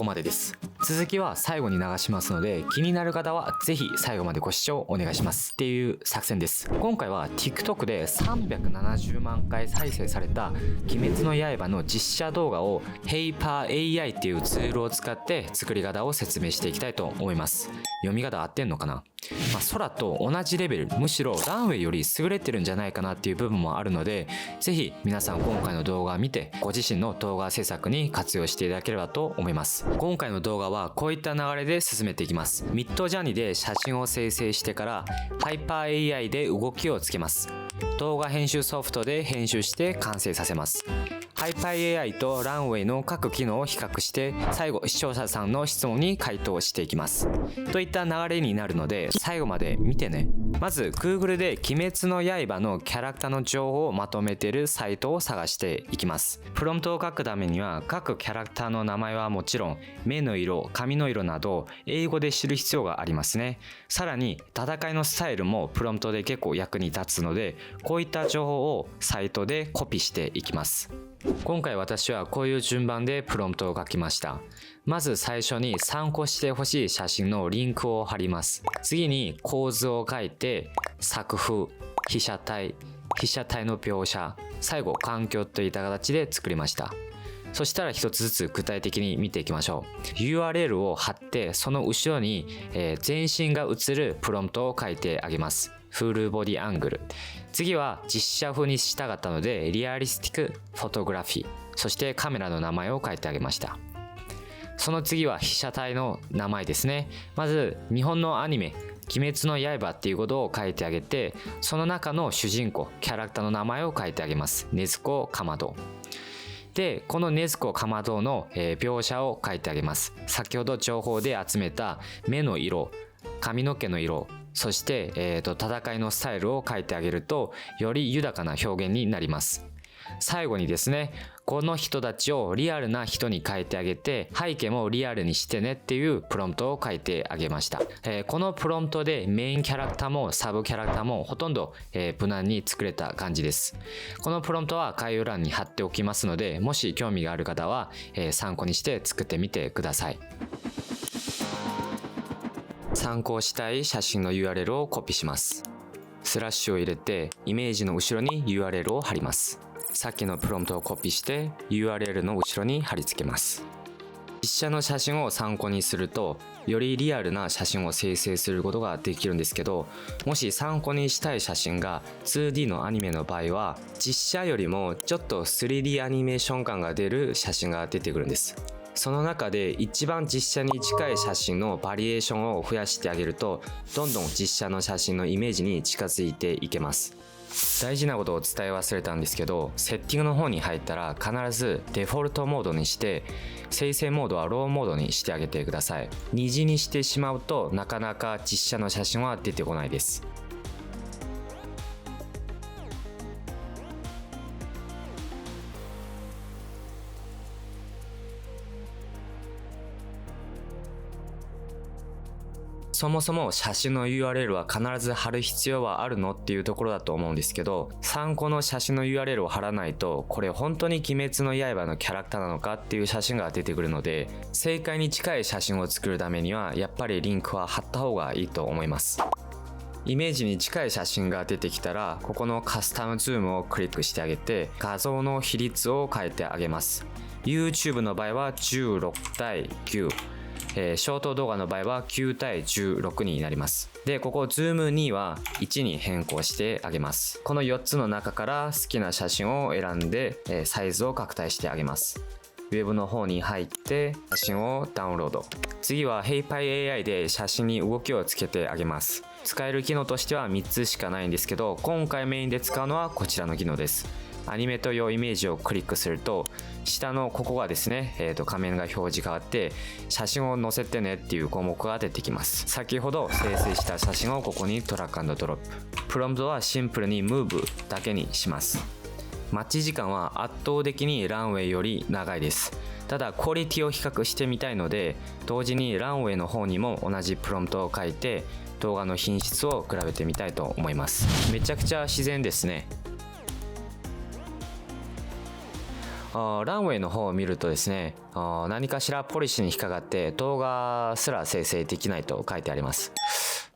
こまでです。続きは最後に流しますので、気になる方はぜひ最後までご視聴お願いしますっていう作戦です。今回は TikTok で370万回再生された鬼滅の刃の実写動画を HyperAI っていうツールを使って作り方を説明していきたいと思います。読み方合ってんのかな？空と同じレベル、むしろランウェイより優れてるんじゃないかなっていう部分もあるので、ぜひ皆さん今回の動画を見てご自身の動画制作に活用していただければと思います。今回の動画はこういった流れで進めていきます。ミッドジャーニーで写真を生成してからHyperAI で動きをつけます。動画編集ソフトで編集して完成させます。HyperAI とランウェイの各機能を比較して最後視聴者さんの質問に回答していきますといった流れになるので、最後まで見てね。まず Google で鬼滅の刃のキャラクターの情報をまとめているサイトを探していきます。プロンプトを書くためには各キャラクターの名前はもちろん目の色、髪の色など英語で知る必要がありますね。さらに戦いのスタイルもプロンプトで結構役に立つので、こういった情報をサイトでコピーしていきます。今回私はこういう順番でプロンプトを書きました。まず最初に参考してほしい写真のリンクを貼ります。次に構図を書いて、作風、被写体の描写、最後環境といった形で作りました。そしたら一つずつ具体的に見ていきましょう。URL を貼って、その後ろに、全身が映るプロンプトを書いてあげます。フルボディアングル。次は実写風にしたかったので、リアリスティックフォトグラフィー。そしてカメラの名前を書いてあげました。その次は被写体の名前ですね。まず日本のアニメ鬼滅の刃っていうことを書いてあげて、その中の主人公キャラクターの名前を書いてあげます。禰豆子かまどで、この禰豆子かまどの描写を書いてあげます。先ほど情報で集めた目の色、髪の毛の色、そして、戦いのスタイルを書いてあげるとより豊かな表現になります。最後にですね、この人たちをリアルな人に変えてあげて、背景もリアルにしてねっていうプロンプトを書いてあげました。このプロンプトでメインキャラクターもサブキャラクターもほとんど、無難に作れた感じです。このプロンプトは概要欄に貼っておきますので、もし興味がある方は、参考にして作ってみてください。参考したい写真の URL をコピーします。スラッシュを入れてイメージの後ろに URL を貼ります。さっきのプロンプトをコピーして URL の後ろに貼り付けます。実写の写真を参考にするとよりリアルな写真を生成することができるんですけど、もし参考にしたい写真が 2D のアニメの場合は実写よりもちょっと 3D アニメーション感が出る写真が出てくるんです。その中で一番実写に近い写真のバリエーションを増やしてあげると、どんどん実写の写真のイメージに近づいていけます。大事なことを伝え忘れたんですけど、セッティングの方に入ったら必ずデフォルトモードにして、生成モードはローモードにしてあげてください。二次にしてしまうとなかなか実写の写真は出てこないです。そもそも写真の URL は必ず貼る必要はあるのっていうところだと思うんですけど、参考の写真の URL を貼らないと、これ本当に鬼滅の刃のキャラクターなのかっていう写真が出てくるので、正解に近い写真を作るためにはやっぱりリンクは貼った方がいいと思います。イメージに近い写真が出てきたら、ここのカスタムズームをクリックしてあげて画像の比率を変えてあげます。 YouTube の場合は16対9、ショート動画の場合は9対16になります。で、ここズーム2は1に変更してあげます。この4つの中から好きな写真を選んで、サイズを拡大してあげます。ウェブの方に入って写真をダウンロード。次は HyperAI で写真に動きをつけてあげます。使える機能としては3つしかないんですけど、今回メインで使うのはこちらの機能です。アニメというイメージをクリックすると、下のここがですね、画面が表示変わって写真を載せてねっていう項目が出てきます。先ほど生成した写真をここにドラッグ&ドロップ。プロンプトはシンプルに Move だけにします。待ち時間は圧倒的にランウェイより長いです。ただクオリティを比較してみたいので、同時にランウェイの方にも同じプロンプトを書いて動画の品質を比べてみたいと思います。めちゃくちゃ自然ですね。ランウェイの方を見るとですね、何かしらポリシーに引っかかって動画すら生成できないと書いてあります。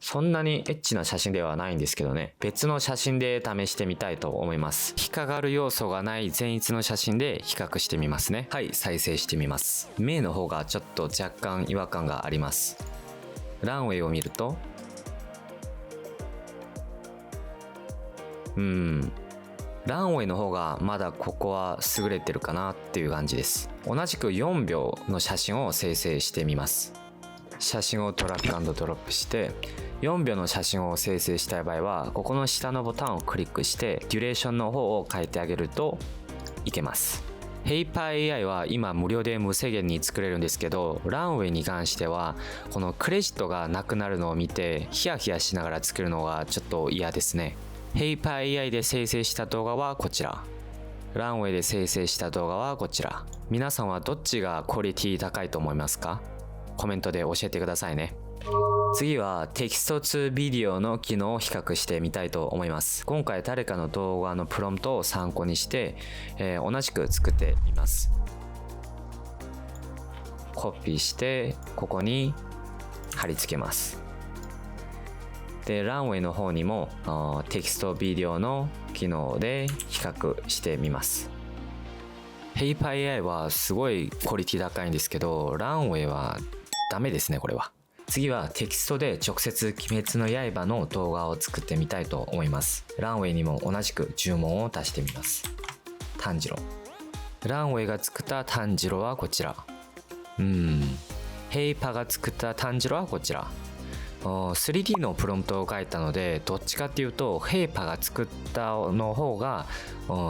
そんなにエッチな写真ではないんですけどね、別の写真で試してみたいと思います。引っかかる要素がない善逸の写真で比較してみますね。はい、再生してみます。目の方がちょっと若干違和感があります。ランウェイを見るとランウェイの方がまだここは優れてるかなっていう感じです。同じく4秒の写真を生成してみます。写真をドラッグ&ドロップして4秒の写真を生成したい場合はここの下のボタンをクリックしてデュレーションの方を変えてあげるといけます。HeyPyAI は今無料で無制限に作れるんですけど、ランウェイに関してはこのクレジットがなくなるのを見てヒヤヒヤしながら作るのがちょっと嫌ですね。HeyPyAI で生成した動画はこちら、ランウェイで生成した動画はこちら。皆さんはどっちがクオリティ高いと思いますか？コメントで教えてくださいね。次はテキスト2ビデオの機能を比較してみたいと思います。今回誰かの動画のプロンプトを参考にして、同じく作ってみます。コピーしてここに貼り付けます。でランウェイの方にもテキストビデオの機能で比較してみます。HeyPyAI はすごいクオリティ高いんですけど、ランウェイはダメですね、これは。次はテキストで直接鬼滅の刃の動画を作ってみたいと思います。ランウェイにも同じく注文を足してみます。炭治郎。ランウェイが作った炭治郎はこちら。ヘイパが作った炭治郎はこちら。3D のプロンプトを書いたのでどっちかっていうとヘイパが作ったの方が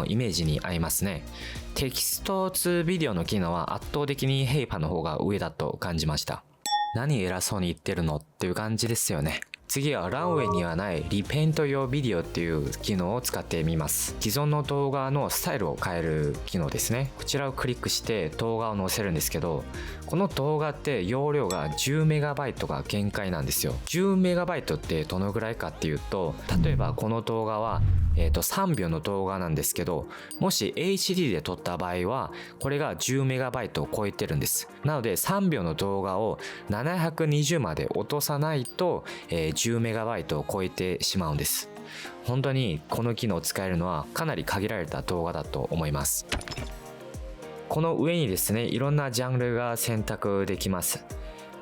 イメージに合いますね。テキスト2ビデオの機能は圧倒的にヘイパの方が上だと感じました。何偉そうに言ってるのっていう感じですよね。次はランウェイにはないリペイント用ビデオっていう機能を使ってみます。既存の動画のスタイルを変える機能ですね。こちらをクリックして動画を載せるんですけど、この動画って容量が 10MB が限界なんですよ。 10MB ってどのぐらいかっていうと、例えばこの動画は3秒の動画なんですけど、もし HD で撮った場合はこれが 10MB を超えてるんです。なので3秒の動画を720まで落とさないと、10MB を超えてしまうんです。本当にこの機能を使えるのはかなり限られた動画だと思います。この上にですね、いろんなジャンルが選択できます。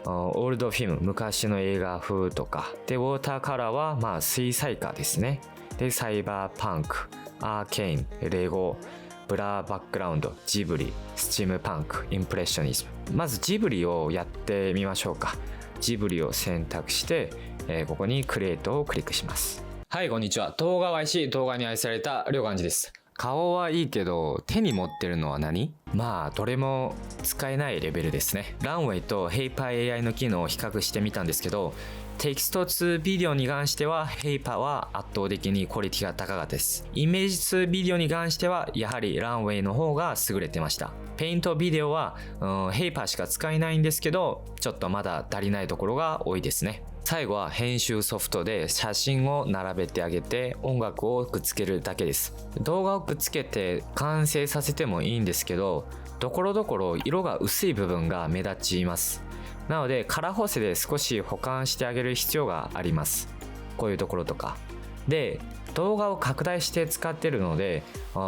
オールドフィルム、昔の映画風とかで、ウォーターカラーは水彩画ですね。でサイバーパンク、アーケイン、レゴ、ブラーバックグラウンド、ジブリ、スチームパンク、インプレッショニズム。まずジブリをやってみましょうか。ジブリを選択して、ここにクリエイトをクリックします。はい、こんにちは。動画を愛し動画に愛されたりょうがんじです。顔はいいけど手に持ってるのは何？どれも使えないレベルですね。ランウェイと HeyPyAI の機能を比較してみたんですけど、テキスト2ビデオに関しては HeyPy は圧倒的にクオリティが高かったです。イメージ2ビデオに関してはやはりランウェイの方が優れてました。ペイントビデオはHeyPy しか使えないんですけど、ちょっとまだ足りないところが多いですね。最後は編集ソフトで写真を並べてあげて音楽をくっつけるだけです。動画をくっつけて完成させてもいいんですけど、ところどころ色が薄い部分が目立ちます。なのでカラー補正で少し補完してあげる必要があります。こういうところとかで、動画を拡大して使ってるので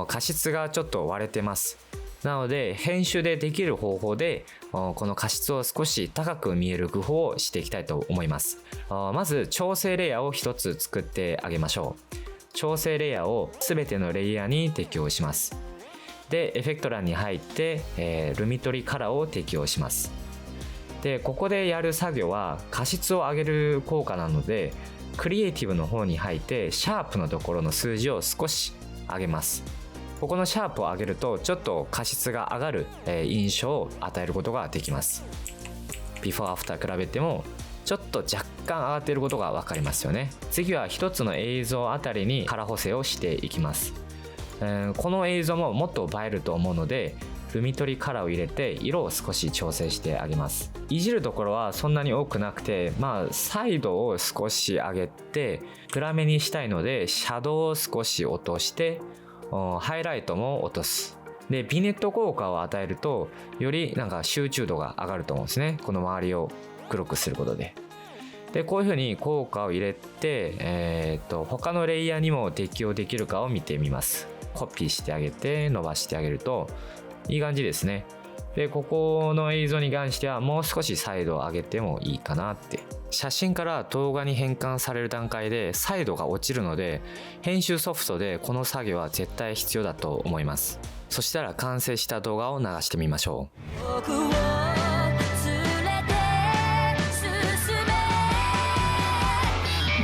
過失がちょっと割れてます。なので編集でできる方法でこの過失を少し高く見える工夫をしていきたいと思います。まず調整レイヤーを一つ作ってあげましょう。調整レイヤーを全てのレイヤーに適用します。でエフェクト欄に入って、ルミトリカラーを適用します。でここでやる作業は過失を上げる効果なので、クリエイティブの方に入ってシャープのところの数字を少し上げます。ここのシャープを上げるとちょっと過失が上がる印象を与えることができます。ビフォーアフター比べてもちょっと若干上がっていることが分かりますよね。次は一つの映像あたりにカラー補正をしていきます。この映像ももっと映えると思うのでルミトリカラーを入れて色を少し調整してあげます。いじるところはそんなに多くなくて、サイドを少し上げて暗めにしたいのでシャドウを少し落としてハイライトも落とす。でビネット効果を与えるとよりなんか集中度が上がると思うんですね。この周りを黒くすることで。でこういうふうに効果を入れて、他のレイヤーにも適用できるかを見てみます。コピーしてあげて伸ばしてあげるといい感じですね。でここの映像に関してはもう少し彩度を上げてもいいかなって。写真から動画に変換される段階で彩度が落ちるので、編集ソフトでこの作業は絶対必要だと思います。そしたら完成した動画を流してみましょう。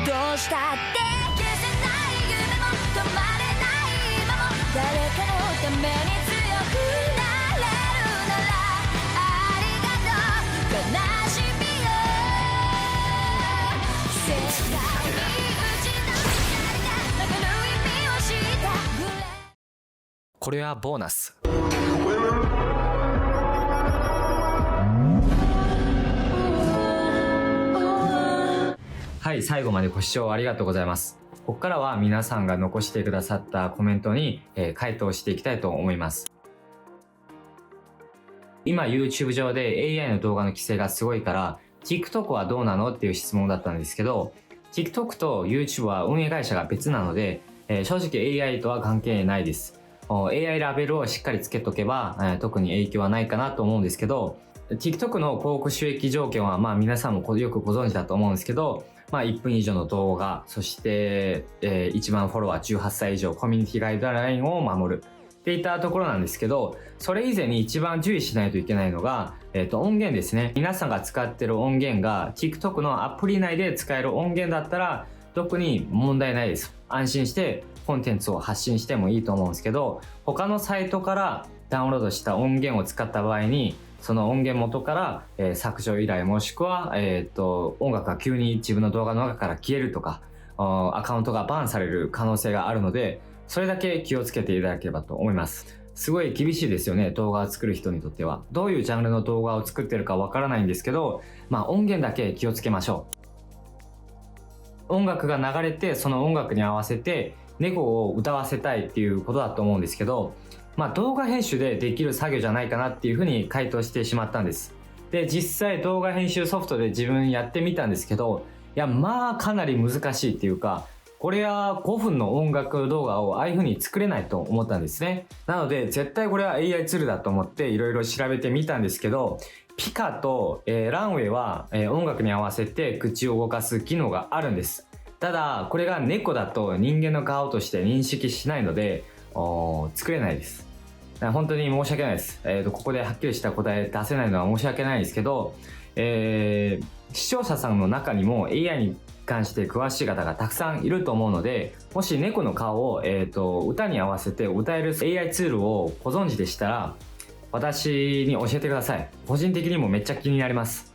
どうしたって消せない夢も止まれない今も誰かのために強くなれるならありがとう悲しみよ世界に打ちの光がなくの意味をしたぐらい。これはボーナス。はい、最後までご視聴ありがとうございます。ここからは皆さんが残してくださったコメントに、回答していきたいと思います。今 YouTube 上で AI の動画の規制がすごいから TikTok はどうなのっていう質問だったんですけど、 TikTok と YouTube は運営会社が別なので、正直 AI とは関係ないです。AI ラベルをしっかりつけとけば、特に影響はないかなと思うんですけど、 TikTok の広告収益条件は皆さんもよくご存知だと思うんですけど、1分以上の動画、そして、一番フォロワー18歳以上、コミュニティガイドラインを守るっていったところなんですけど、それ以前に一番注意しないといけないのが、音源ですね。皆さんが使ってる音源が TikTok のアプリ内で使える音源だったら特に問題ないです。安心してコンテンツを発信してもいいと思うんですけど、他のサイトからダウンロードした音源を使った場合にその音源元から、削除依頼もしくは、音楽が急に自分の動画の中から消えるとか、アカウントがバンされる可能性があるので、それだけ気をつけていただければと思います。すごい厳しいですよね、動画を作る人にとっては。どういうジャンルの動画を作ってるかわからないんですけど、音源だけ気をつけましょう。音楽が流れてその音楽に合わせて猫を歌わせたいっていうことだと思うんですけど、動画編集でできる作業じゃないかなっていうふうに回答してしまったんです。で実際動画編集ソフトで自分やってみたんですけど、いやかなり難しいっていうか、これは5分の音楽動画をああいう風に作れないと思ったんですね。なので絶対これは AI ツールだと思っていろいろ調べてみたんですけど、ピカと、ランウェイは、音楽に合わせて口を動かす機能があるんです。ただこれが猫だと人間の顔として認識しないので作れないです。本当に申し訳ないです。ここではっきりした答え出せないのは申し訳ないですけど、視聴者さんの中にも AI に関して詳しい方がたくさんいると思うので、もし猫の顔を、歌に合わせて歌える AI ツールをご存知でしたら私に教えてください。個人的にもめっちゃ気になります。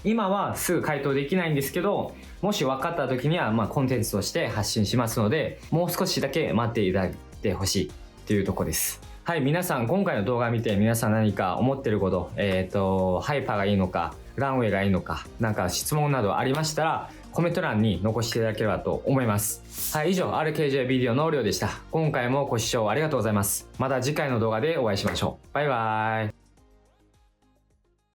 今はすぐ回答できないんですけど、もし分かった時にはコンテンツとして発信しますので、もう少しだけ待っていただいてほしいというところです。はい、皆さん今回の動画見て皆さん何か思ってること、ハイパーがいいのかランウェイがいいのか、なんか質問などありましたらコメント欄に残していただければと思います。はい、以上 RKJ ビデオのりょうでした。今回もご視聴ありがとうございます。また次回の動画でお会いしましょう。バイバーイ。